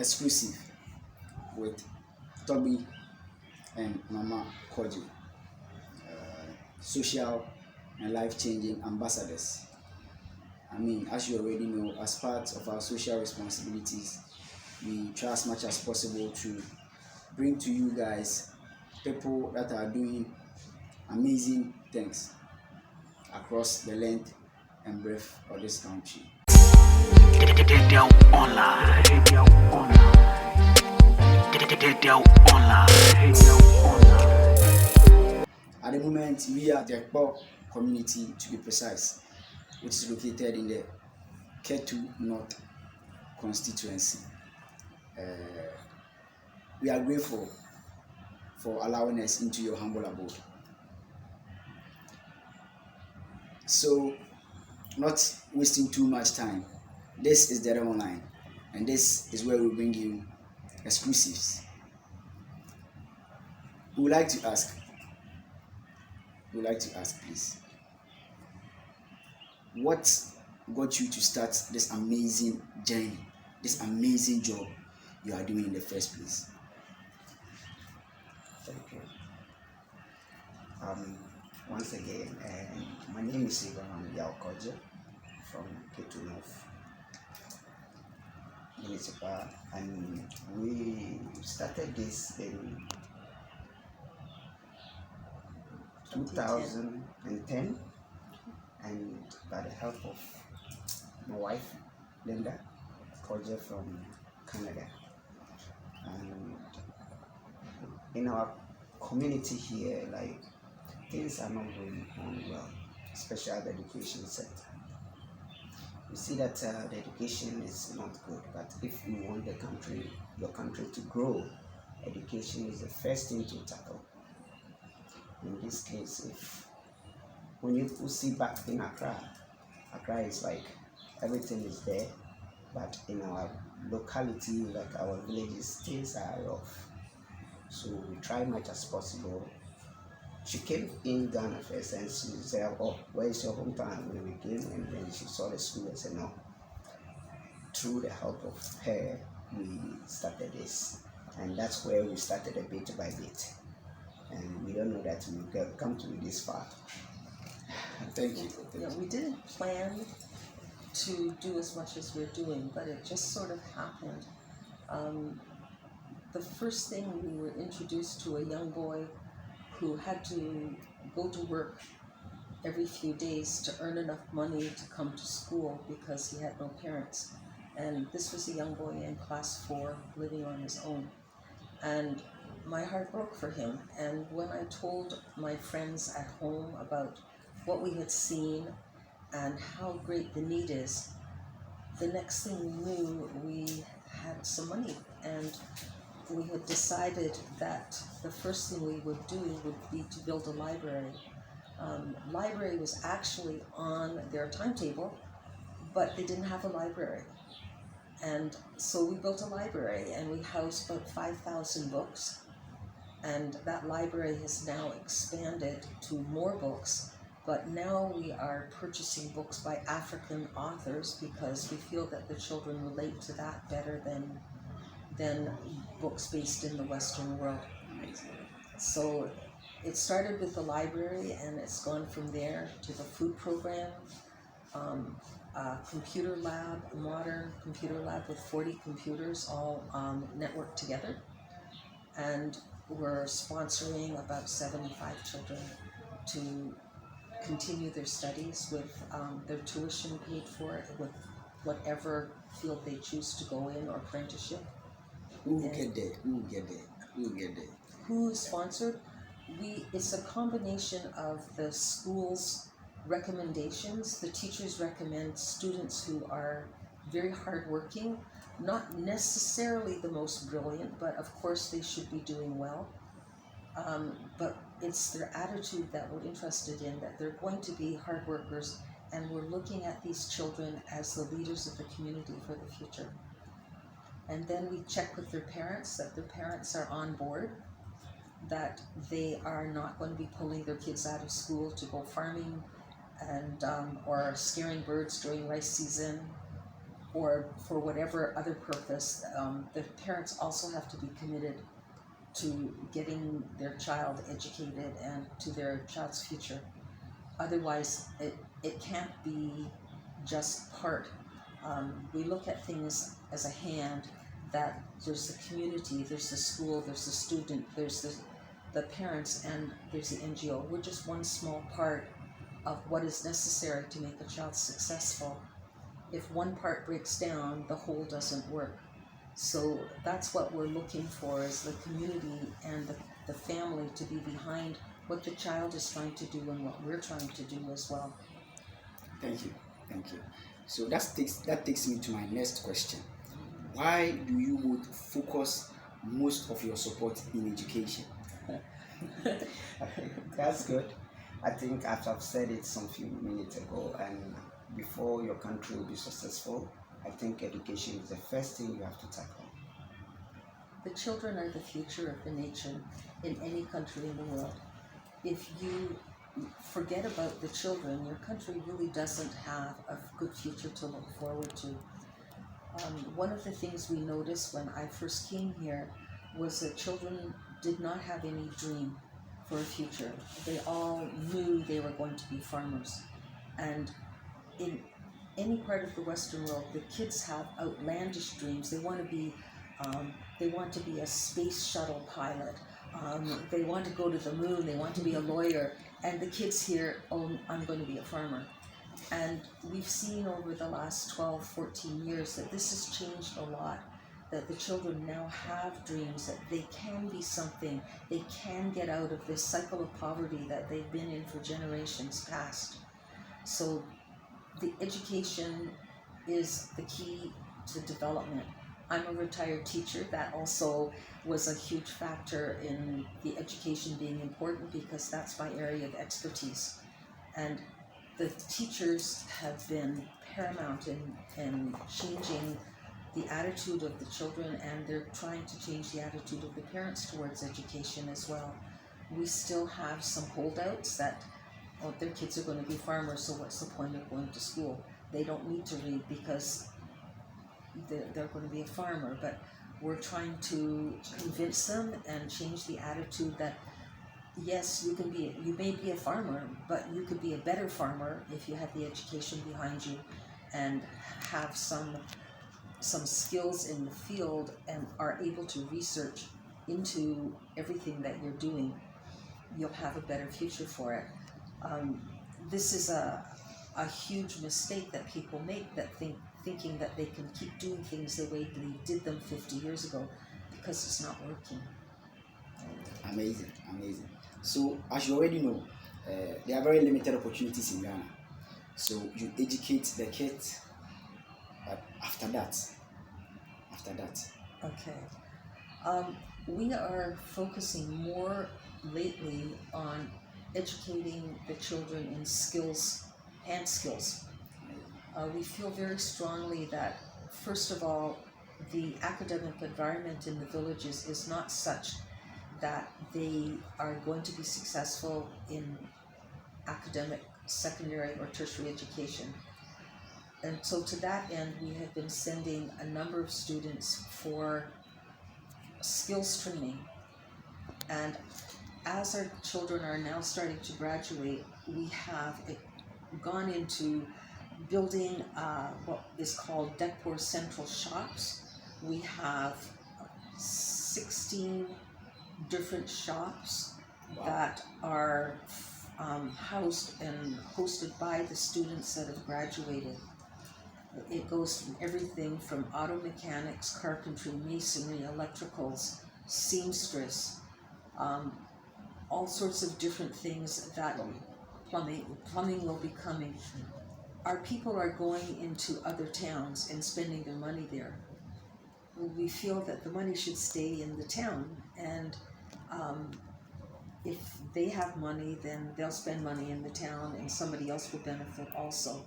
exclusive with Toby and Mama Kordze, social and life-changing ambassadors. I mean, as you already know, as part of our social responsibilities, we try as much as possible to bring to you guys people that are doing amazing things across the length and breadth of this country. Deedew Online. Deedew Online. At the moment, we are the Dekpor community, to be precise, which is located in the Ketu North Constituency. We are grateful for allowing us into your humble abode. So, not wasting too much time, this is Deedew Online, and this is where we bring you exclusives. We would like to ask, please, what got you to start this amazing journey, this amazing job you are doing in the first place? Thank you. Once again, my name is Kordze from Ketu North Municipal, and we started this in 2010, and by the help of my wife, Linda Kordze from Canada. And in our community here, like, things are not going on well, especially at the education sector. We see that the education is not good, but if you want your country to grow, education is the first thing to tackle. In this case, when you see back in Accra is like everything is there, but in our locality, like our villages, things are rough. So we try much as possible. She came in Ghana first and she said, "Oh, where is your hometown?" When we came, and then she saw the school and said, "No." Through the help of her, we started this, and that's where we started a bit by bit. And we don't know that we will come to this far. Thank you. Yeah, we didn't plan to do as much as we're doing, but it just sort of happened. The first thing, we were introduced to a young boy who had to go to work every few days to earn enough money to come to school because he had no parents. And this was a young boy in class 4 living on his own. And my heart broke for him. And when I told my friends at home about what we had seen and how great the need is, the next thing we knew, we had some money, and we had decided that the first thing we would do would be to build a library. Library was actually on their timetable, but they didn't have a library. And so we built a library, and we housed about 5,000 books. And that library has now expanded to more books, but now we are purchasing books by African authors because we feel that the children relate to that better than books based in the Western world. So it started with the library, and it's gone from there to the food program, a computer lab, a modern computer lab with 40 computers all networked together. And we're sponsoring about 75 children to continue their studies with their tuition paid for, with whatever field they choose to go in, or apprenticeship. Who will get there? Who is sponsored? It's a combination of the school's recommendations. The teachers recommend students who are very hardworking, not necessarily the most brilliant, but of course they should be doing well. But it's their attitude that we're interested in, that they're going to be hard workers, and we're looking at these children as the leaders of the community for the future. And then we check with their parents, that their parents are on board, that they are not going to be pulling their kids out of school to go farming and or scaring birds during rice season. or for whatever other purpose, the parents also have to be committed to getting their child educated and to their child's future. Otherwise, it can't be just part. We look at things as a hand, that there's the community, there's the school, there's the student, there's the parents, and there's the NGO. We're just one small part of what is necessary to make a child successful. If one part breaks down, the whole doesn't work. So that's what we're looking for, is the community and the family to be behind what the child is trying to do and what we're trying to do as well. Thank you. So that takes me to my next question. Why do you would focus most of your support in education? That's good. I think as I've said it some few minutes ago, and before your country will be successful, I think education is the first thing you have to tackle. The children are the future of the nation in any country in the world. If you forget about the children, your country really doesn't have a good future to look forward to. One of the things we noticed when I first came here was that children did not have any dream for a future. They all knew they were going to be farmers. And in any part of the Western world, the kids have outlandish dreams. They want to be a space shuttle pilot. They want to go to the moon. They want to be a lawyer. And the kids here, oh, I'm going to be a farmer. And we've seen over the last 12, 14 years that this has changed a lot, that the children now have dreams, that they can be something, they can get out of this cycle of poverty that they've been in for generations past. So the education is the key to development. I'm a retired teacher. That also was a huge factor in the education being important, because that's my area of expertise. And the teachers have been paramount in changing the attitude of the children, and they're trying to change the attitude of the parents towards education as well. We still have some holdouts that, oh, their kids are going to be farmers, so what's the point of going to school? They don't need to read because they're going to be a farmer. But we're trying to convince them and change the attitude that, yes, you may be a farmer, but you could be a better farmer if you have the education behind you and have some skills in the field and are able to research into everything that you're doing. You'll have a better future for it. This is a huge mistake that people make, that thinking that they can keep doing things the way they did them 50 years ago, because it's not working. Amazing. So, as you already know, there are very limited opportunities in Ghana. So you educate the kids, but after that. Okay. We are focusing more lately on educating the children in skills. We feel very strongly that, first of all, the academic environment in the villages is not such that they are going to be successful in academic secondary or tertiary education. And so to that end, we have been sending a number of students for skills training. And as our children are now starting to graduate, we have gone into building what is called Dekpor Central Shops. We have 16 different shops that are housed and hosted by the students that have graduated. It goes from everything from auto mechanics, carpentry, masonry, electricals, seamstress, all sorts of different things that plumbing will be coming. Our people are going into other towns and spending their money there. We feel that the money should stay in the town, and if they have money, then they'll spend money in the town and somebody else will benefit also.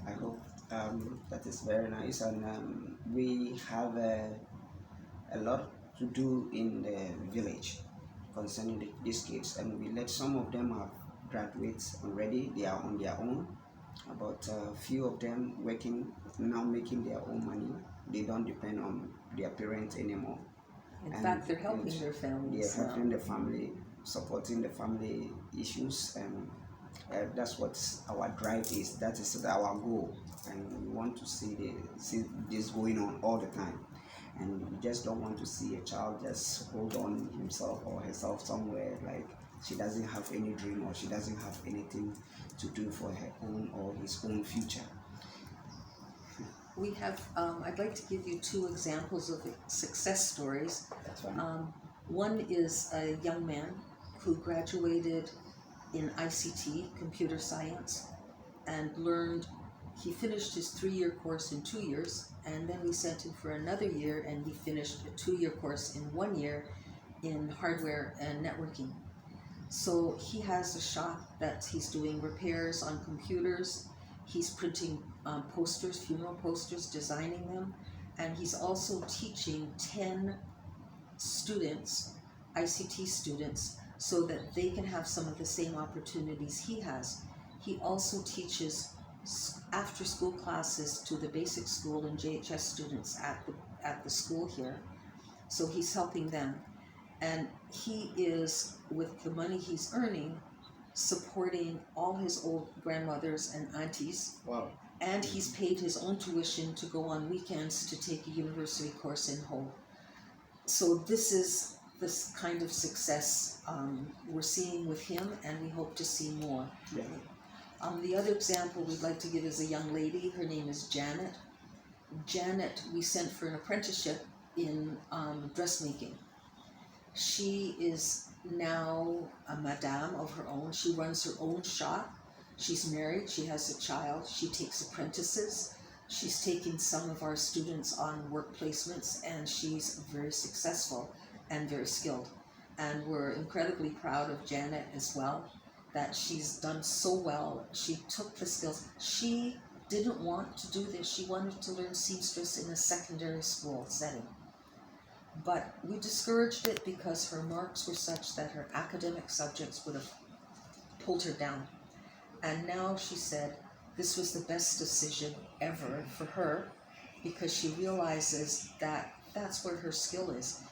I hope that is very nice, and we have a lot to do in the village concerning these kids, and we let some of them have graduates already. They are on their own, About a few of them working now, making their own money. They don't depend on their parents anymore. In And- fact, they're helping and their They families are helping now. the family, supporting the family issues, and that's what our drive is. That is our goal, and we want to see this going on all the time. And we just don't want to see a child just hold on himself or herself somewhere like she doesn't have any dream or she doesn't have anything to do for her own or his own future. We have, I'd like to give you two examples of success stories. That's fine. One is a young man who graduated in ICT, computer science, and he finished his 3-year course in 2 years, and then we sent him for another year, and he finished a 2-year course in 1 year in hardware and networking. So he has a shop that he's doing repairs on computers. He's printing posters, funeral posters, designing them, and he's also teaching 10 students, ICT students, so that they can have some of the same opportunities he has. He also teaches after-school classes to the basic school and JHS students at the school here. So he's helping them, and he is, with the money he's earning, supporting all his old grandmothers and aunties. Wow. And he's paid his own tuition to go on weekends to take a university course in Horme. So this is this kind of success we're seeing with him, and we hope to see more. Yeah. The other example we'd like to give is a young lady. Her name is Janet. Janet, we sent for an apprenticeship in dressmaking. She is now a madame of her own. She runs her own shop. She's married, she has a child, she takes apprentices. She's taking some of our students on work placements, and she's very successful and very skilled. And we're incredibly proud of Janet as well, that she's done so well. She took the skills. She didn't want to do this. She wanted to learn seamstress in a secondary school setting. But we discouraged it because her marks were such that her academic subjects would have pulled her down. And now she said this was the best decision ever for her, because she realizes that that's where her skill is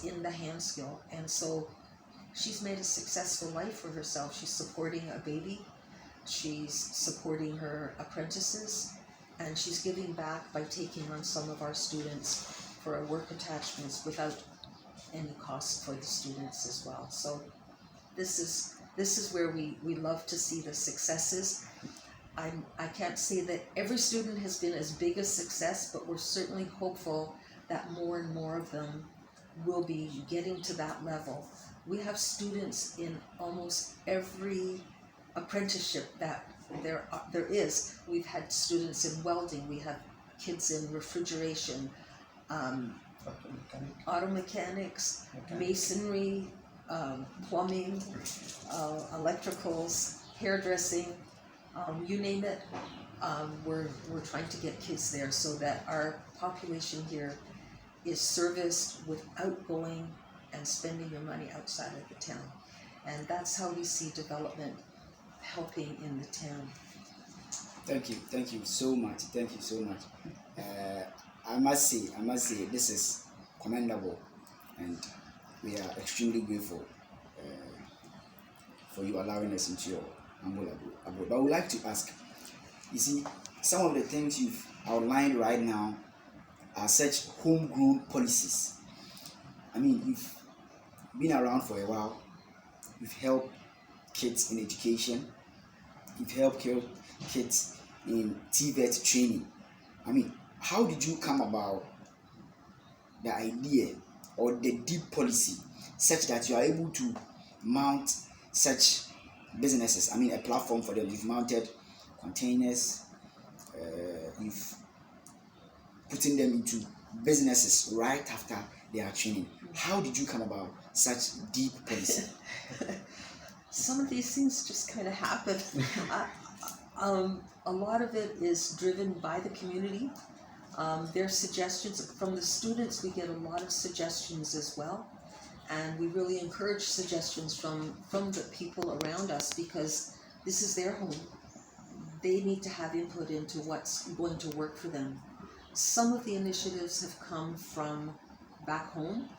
in the hand skill. And so she's made a successful life for herself. She's supporting a baby, she's supporting her apprentices, and she's giving back by taking on some of our students for our work attachments without any cost for the students as well. So this is where we love to see the successes. I can't say that every student has been as big a success, but we're certainly hopeful that more and more of them will be getting to that level. We have students in almost every apprenticeship that there is. We've had students in welding, we have kids in refrigeration, auto mechanics, masonry, plumbing, electricals, hairdressing, you name it. We're trying to get kids there so that our population here is serviced without going and spending your money outside of the town. And that's how we see development helping in the town. Thank you so much. Thank you so much. I must say, this is commendable, and we are extremely grateful for you allowing us into your humble abode. But I would like to ask, you see, some of the things you've outlined right now are such homegrown policies. I mean, you've been around for a while, you've helped kids in education, you've helped kids in TVET training. I mean, how did you come about the idea or the deep policy such that you are able to mount such businesses? I mean, a platform for them. You've mounted containers, you've putting them into businesses right after their training. How did you come about such deep policy? Some of these things just kind of happen. A lot of it is driven by the community. Their suggestions from the students, we get a lot of suggestions as well, and we really encourage suggestions from the people around us, because this is their home. they need to have input into what's going to work for them. Some of the initiatives have come from back home,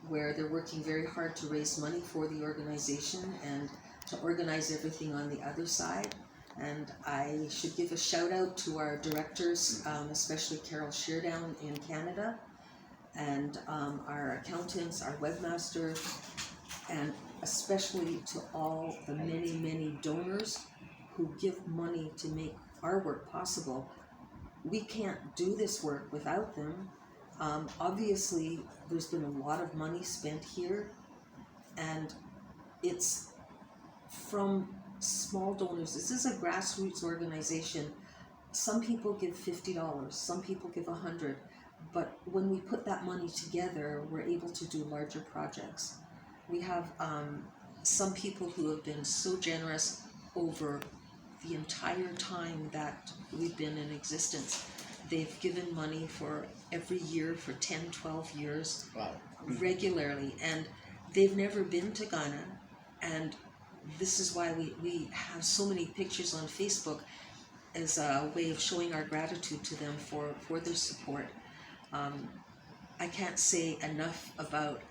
where they're working very hard to raise money for the organization and to organize everything on the other side. And I should give a shout out to our directors, especially Carol Sheardown in Canada, and our accountants, our webmaster, and especially to all the many, many donors who give money to make our work possible. We can't do this work without them. Obviously, there's been a lot of money spent here, and it's from small donors. This is a grassroots organization. Some people give $50, some people give $100, but when we put that money together, we're able to do larger projects. We have some people who have been so generous over the entire time that we've been in existence. They've given money for every year for 10, 12 years. Wow. Regularly, and they've never been to Ghana, and this is why we have so many pictures on Facebook as a way of showing our gratitude to them for their support. I can't say enough about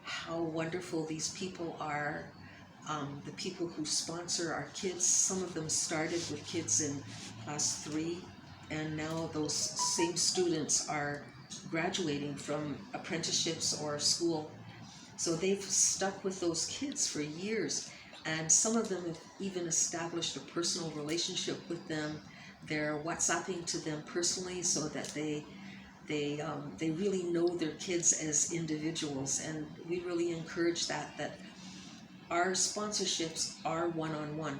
how wonderful these people are. The people who sponsor our kids, some of them started with kids in class 3, and now those same students are graduating from apprenticeships or school. So they've stuck with those kids for years, and some of them have even established a personal relationship with them. They're WhatsApping to them personally so that they really know their kids as individuals, and we really encourage that our sponsorships are one-on-one.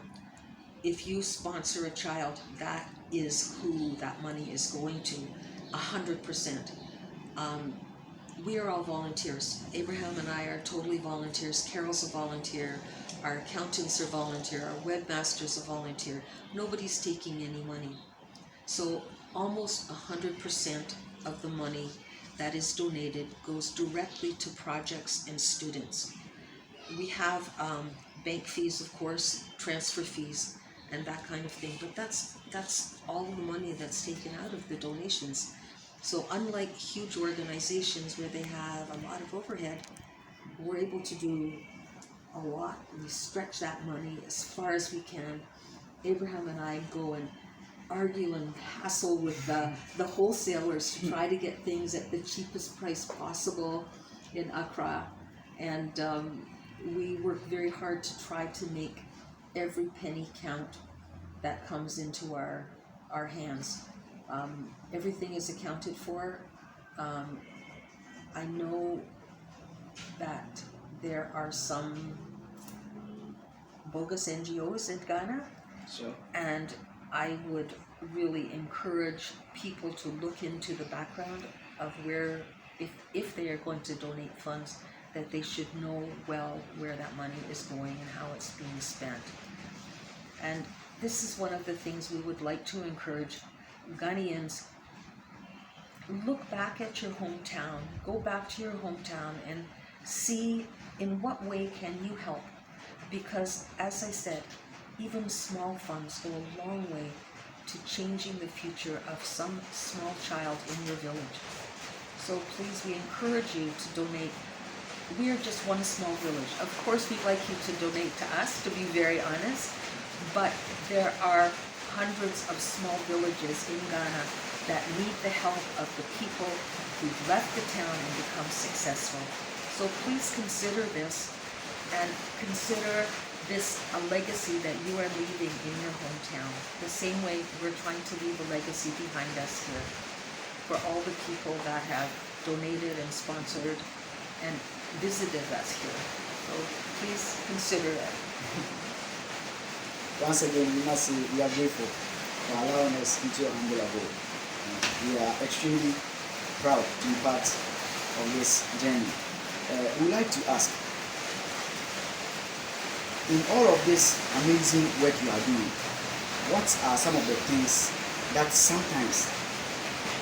If you sponsor a child, that is who that money is going to, 100%. We are all volunteers. Abraham and I are totally volunteers. Carol's a volunteer. Our accountants are volunteer. Our webmasters are volunteer. Nobody's taking any money. So almost 100% of the money that is donated goes directly to projects and students. We have bank fees, of course, transfer fees, and that kind of thing. But that's all the money that's taken out of the donations. So unlike huge organizations where they have a lot of overhead, we're able to do a lot. We stretch that money as far as we can. Abraham and I go and argue and hassle with the wholesalers to try to get things at the cheapest price possible in Accra. And we work very hard to try to make every penny count that comes into our hands. Everything is accounted for. I know that there are some bogus NGOs in Ghana, Sure. and I would really encourage people to look into the background of where, if they are going to donate funds, that they should know well where that money is going and how it's being spent. And this is one of the things we would like to encourage Ghanaians. Look back at your hometown, go back to your hometown and see in what way can you help. Because as I said, even small funds go a long way to changing the future of some small child in your village. So please, we encourage you to donate. We are just one small village. Of course, we'd like you to donate to us, to be very honest, but there are hundreds of small villages in Ghana that need the help of the people who've left the town and become successful. So please consider this, and consider this a legacy that you are leaving in your hometown. The same way we're trying to leave a legacy behind us here for all the people that have donated and sponsored and visited us here. So please consider it. Once again, we must say we are grateful for allowing us into your humble abode. We are extremely proud to be part of this journey. We'd like to ask, in all of this amazing work you are doing, what are some of the things that sometimes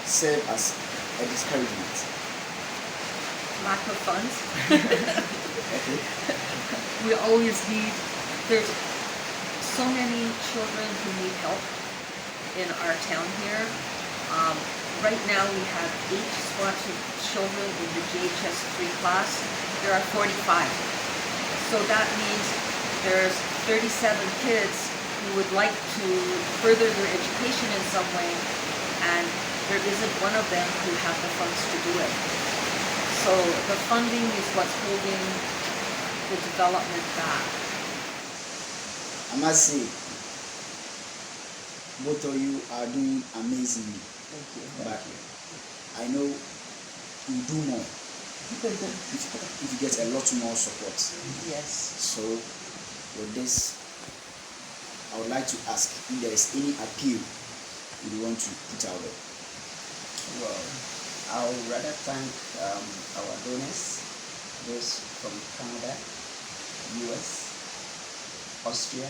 serve as a discouragement? Lack of funds. Okay. We always need, there's so many children who need help, in our town here. Right now we have 8 sponsored children in the JHS 3 class. There are 45. So that means there's 37 kids who would like to further their education in some way, and there isn't one of them who have the funds to do it. So the funding is what's holding the development back. I must say, both of you are doing amazingly. Thank you. But I know you do more if you get a lot more support. Yes. So with this, I would like to ask if there is any appeal you want to put out there. Well, I would rather thank our donors, those from Canada, US, Austria,